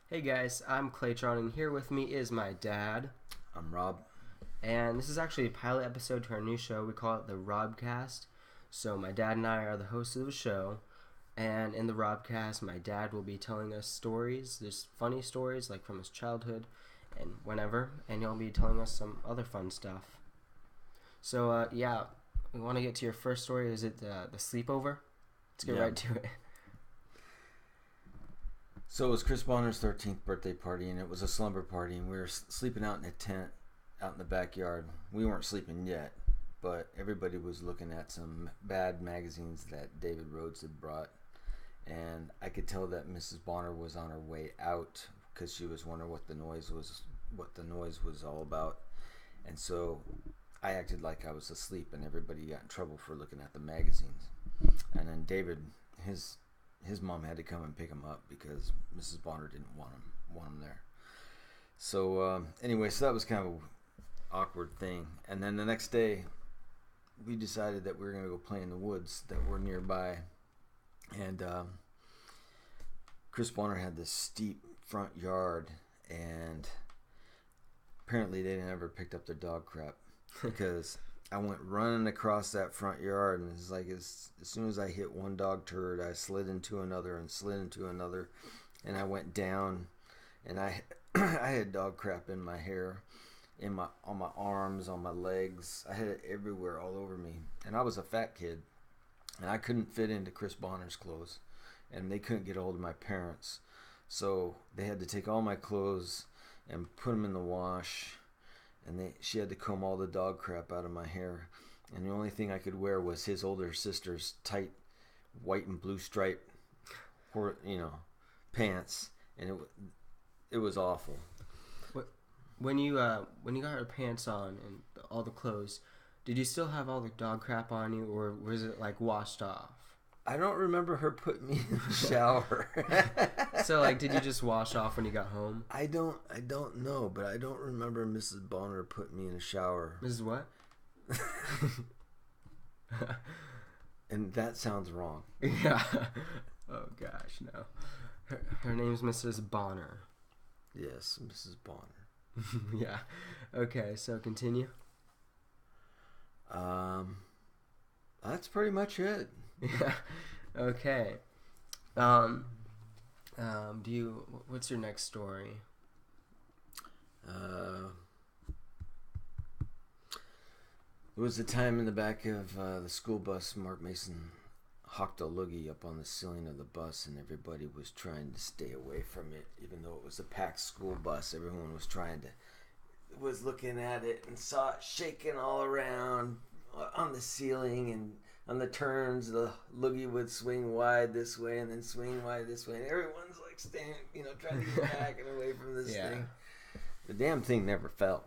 Hey guys, I'm Klaytron, and here with me is my dad. I'm Rob. And this is actually a pilot episode to our new show. We call it the RobCast. So my dad and I are the hosts of the show. And in the RobCast, my dad will be telling us stories. There's funny stories, like from his childhood and whenever. And he'll be telling us some other fun stuff. So, we want to get to your first story. Is it the sleepover? Let's get right to it. So it was Chris Bonner's 13th birthday party, and it was a slumber party, and we were sleeping out in a tent out in the backyard. We weren't sleeping yet, but everybody was looking at some bad magazines that David Rhodes had brought, and I could tell that Mrs. Bonner was on her way out because she was wondering what the noise was all about. And so I acted like I was asleep, and everybody got in trouble for looking at the magazines. And then David, his mom had to come and pick him up because Mrs. Bonner didn't want him there. So anyway, so that was kind of an awkward thing. And then the next day, we decided that we were going to go play in the woods that were nearby. And Chris Bonner had this steep front yard, and apparently they never picked up their dog crap because I went running across that front yard, and it's like as soon as I hit one dog turd, I slid into another, and I went down, and I had dog crap in my hair, on my arms, on my legs. I had it everywhere, all over me, and I was a fat kid, and I couldn't fit into Chris Bonner's clothes, and they couldn't get a hold of my parents, so they had to take all my clothes and put them in the wash. And she had to comb all the dog crap out of my hair. And the only thing I could wear was his older sister's tight white and blue stripe, pants. And it was awful. When you got your pants on and all the clothes, did you still have all the dog crap on you, or was it like washed off? I don't remember her putting me in the shower. So, did you just wash off when you got home? I don't know, but I don't remember Mrs. Bonner putting me in a shower. Mrs. what? And that sounds wrong. Yeah. Oh, gosh, no. Her name's Mrs. Bonner. Yes, Mrs. Bonner. Yeah. Okay, so continue. That's pretty much it. Yeah. Okay. What's your next story? It was the time in the back of the school bus, Mark Mason hawked a loogie up on the ceiling of the bus, and everybody was trying to stay away from it, even though it was a packed school bus. Everyone was looking at it and saw it shaking all around on the ceiling, and on the turns, the loogie would swing wide this way and then swing wide this way. And everyone's like standing, trying to get back and away from this thing. The damn thing never fell.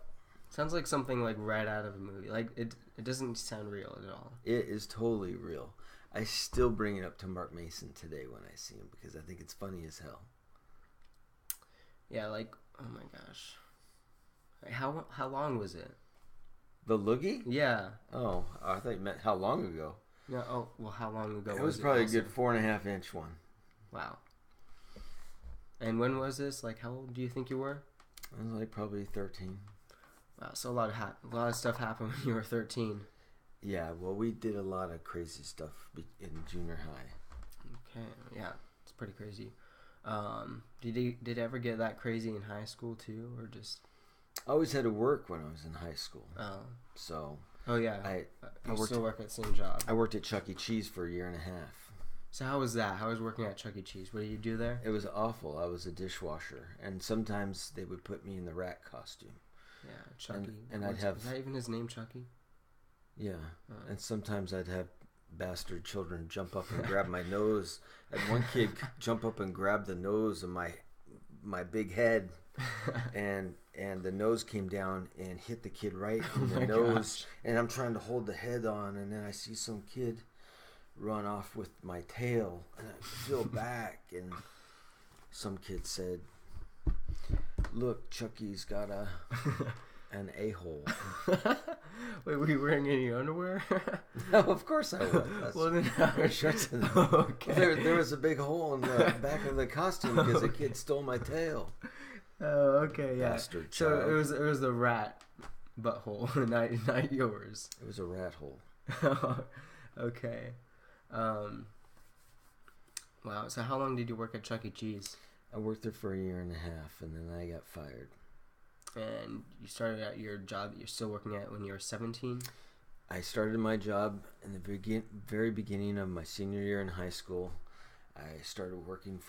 Sounds like something right out of a movie. It doesn't sound real at all. It is totally real. I still bring it up to Mark Mason today when I see him because I think it's funny as hell. Yeah, oh my gosh. How long was it? The loogie? Yeah. Oh, I thought you meant how long ago. No. Oh, well, how long ago was it? It was probably a good 4.5-inch one. Wow. And when was this? How old do you think you were? I was probably 13. Wow, so a lot of stuff happened when you were 13. Yeah, well, we did a lot of crazy stuff in junior high. Okay, yeah, it's pretty crazy. Did it ever get that crazy in high school too, or just? I always had to work when I was in high school. Oh. So. Oh yeah. I still work at the same job. I worked at Chuckie E for a year and a half. So how was that? How was working at Chuckie E? What did you do there? It was awful. I was a dishwasher, and sometimes they would put me in the rat costume. Yeah, Chuckie. And I'd have. Is that even his name, Chuckie? Yeah, and sometimes I'd have bastard children jump up and grab my nose. I had one kid jump up and grab the nose of my big head, and the nose came down and hit the kid right in the nose. Gosh. And I'm trying to hold the head on, and then I see some kid run off with my tail, and I feel back, and some kid said, "Look, Chuckie's got a an a-hole. Wait, were you wearing any underwear? No, of course I was. Well, then, okay. There was a big hole in the back of the costume because a kid stole my tail. Oh, okay, yeah. Bastard so child. it was the rat butthole, not yours. It was a rat hole. Okay. Wow. So how long did you work at Chuck E. Cheese? I worked there for 1.5 years, and then I got fired. And you started at your job that you're still working at when you were 17? I started my job in the very beginning of my senior year in high school. I started working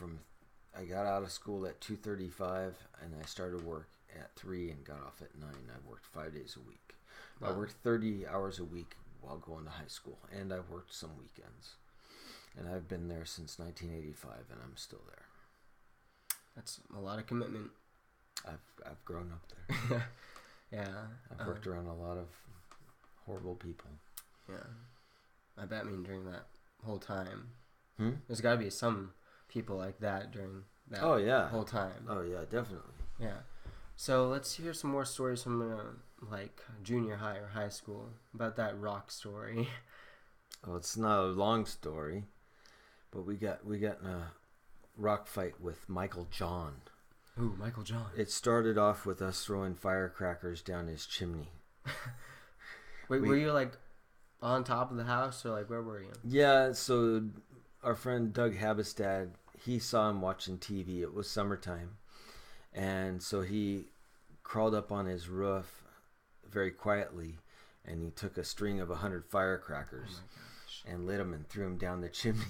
I got out of school at 2:35, and I started work at 3 and got off at 9. I worked 5 days a week. Wow. I worked 30 hours a week while going to high school, and I worked some weekends. And I've been there since 1985, and I'm still there. That's a lot of commitment. I've grown up there. Yeah. I've worked around a lot of horrible people. Yeah. I bet, during that whole time. There's got to be some people like that during that whole time. Oh, yeah, definitely. Yeah. So let's hear some more stories from junior high or high school about that rock story. Well, it's not a long story, but we got in a rock fight with Michael John. Ooh, Michael John. It started off with us throwing firecrackers down his chimney. Wait, were you on top of the house, or where were you? Yeah, so our friend Doug Habestad, he saw him watching TV. It was summertime. And so he crawled up on his roof very quietly, and he took a string of 100 firecrackers and lit them and threw them down the chimney.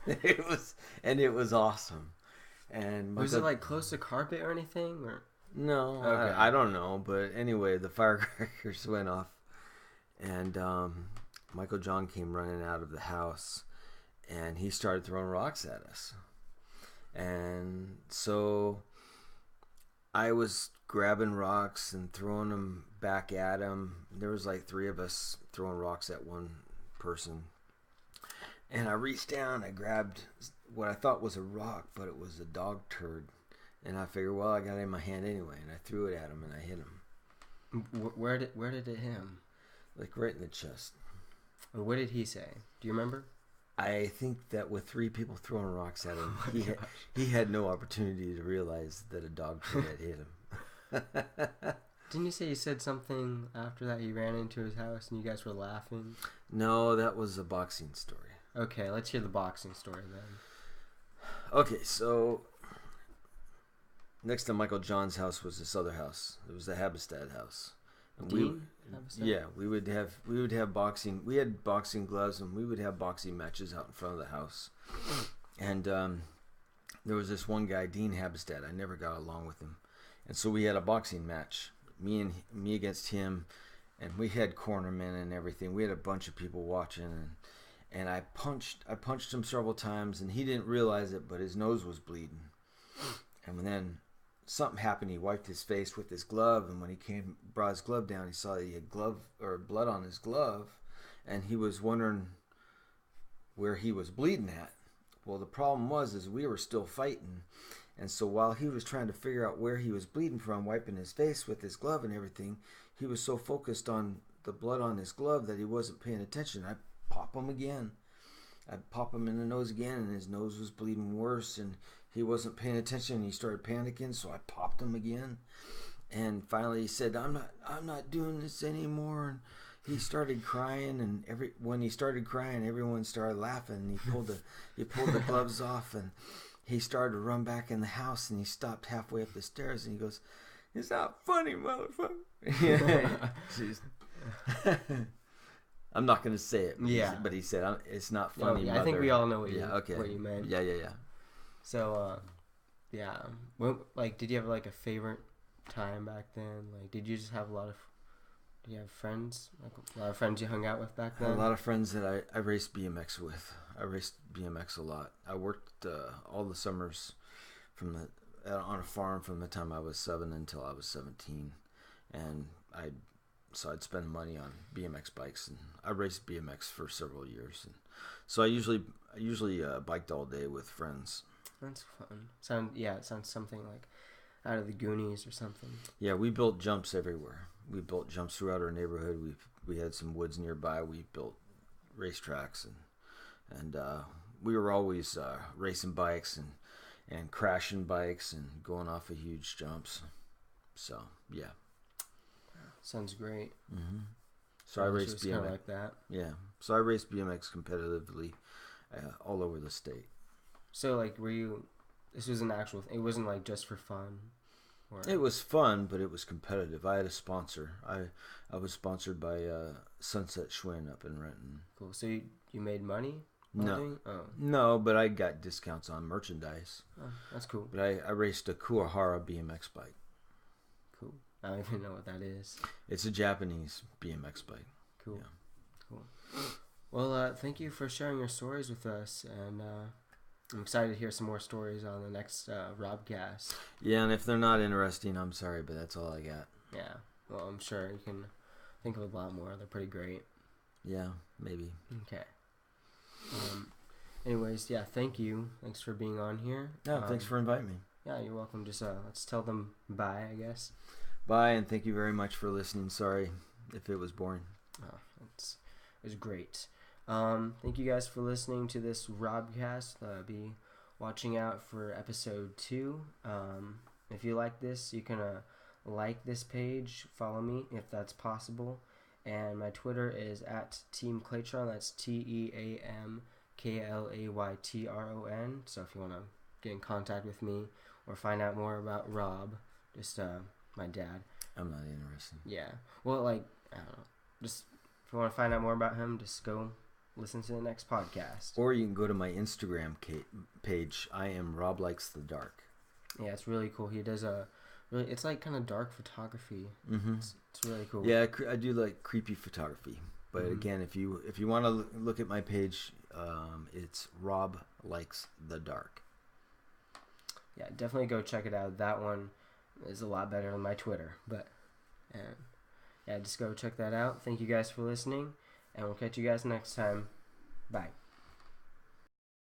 It was awesome. And was it close to carpet or anything, or? No, okay. I don't know, but anyway, the firecrackers went off, and Michael John came running out of the house, and he started throwing rocks at us. And so I was grabbing rocks and throwing them back at him. There was 3 of us throwing rocks at one person. And I reached down, I grabbed what I thought was a rock, but it was a dog turd. And I figured, well, I got it in my hand anyway, and I threw it at him, and I hit him. Where did it hit him? Right in the chest. And what did he say? Do you remember? I think that with 3 people throwing rocks at him, he had no opportunity to realize that a dog turd had hit him. Didn't you say he said something after that? He ran into his house and you guys were laughing? No, that was a boxing story. Okay, let's hear the boxing story then. Okay, so next to Michael John's house was this other house. It was the Habestad house. And Habestad? Yeah, we would have boxing. We had boxing gloves, and we would have boxing matches out in front of the house. And there was this one guy, Dean Habestad. I never got along with him, and so we had a boxing match. Me against him, and we had cornermen and everything. We had a bunch of people watching, and I punched him several times, and he didn't realize it, but his nose was bleeding. And then something happened. He wiped his face with his glove, and when he brought his glove down, he saw that he had blood on his glove, and he was wondering where he was bleeding at. Well, the problem was we were still fighting, and so while he was trying to figure out where he was bleeding from, wiping his face with his glove and everything, he was so focused on the blood on his glove that he wasn't paying attention. I pop him again. I'd pop him in the nose again, and his nose was bleeding worse, and he wasn't paying attention, and he started panicking, so I popped him again. And finally he said, I'm not doing this anymore. And he started crying, and when he started crying, everyone started laughing, and he pulled the gloves off, and he started to run back in the house, and he stopped halfway up the stairs, and he goes, "It's not funny, motherfucker." I'm not going to say it. But he said, "It's not funny, mother." I think we all know what you meant. Yeah. So, did you have a favorite time back then? Did you just have do you have friends? A lot of friends you hung out with back then? A lot of friends that I raced BMX with. I raced BMX a lot. I worked all the summers on a farm from the time I was 7 until I was 17, and I'd spend money on BMX bikes, and I raced BMX for several years, and so I usually biked all day with friends. That's fun. It sounds something like out of the Goonies or something. Yeah, we built jumps everywhere. We built jumps throughout our neighborhood. We had some woods nearby. We built racetracks and we were always racing bikes and crashing bikes and going off of huge jumps. So yeah, sounds great. Mm-hmm. So I raced BMX like that. Yeah, so I raced BMX competitively all over the state. So like, were you? This was an actual thing. It wasn't like just for fun. Or... It was fun, but it was competitive. I had a sponsor. I was sponsored by Sunset Schwinn up in Renton. Cool. So you made money? No, but I got discounts on merchandise. Oh, that's cool. But I raced a Kuwahara BMX bike. Cool. I don't even know what that is. It's a Japanese BMX bike. Cool. Yeah. Cool. Well, thank you for sharing your stories with us, and I'm excited to hear some more stories on the next RobCast. Yeah, and if they're not interesting, I'm sorry, but that's all I got. Yeah. Well, I'm sure you can think of a lot more. They're pretty great. Yeah, maybe. Okay. Anyways, yeah, thank you. Thanks for being on here. Yeah, thanks for inviting me. Yeah, you're welcome. Just let's tell them bye, I guess. Bye, and thank you very much for listening. Sorry if it was boring. Oh, it was great. Thank you guys for listening to this RobCast. Be watching out for episode 2. If you like this, you can like this page, follow me if that's possible. And my Twitter is at Team Klaytron. That's TeamKlaytron. So if you want to get in contact with me or find out more about Rob, just my dad. I'm not interested. Yeah. Well, like, I don't know. Just if you want to find out more about him, just go listen to the next podcast. Or you can go to my Instagram page. I am Rob Likes the Dark. Yeah, it's really cool. He does it's like kind of dark photography. Mm-hmm. It's really cool. Yeah, I do like creepy photography. But again, if you want to look at my page, it's Rob Likes the Dark. Yeah, definitely go check it out. That one is a lot better than my Twitter. But yeah, just go check that out. Thank you guys for listening, and we'll catch you guys next time. Bye.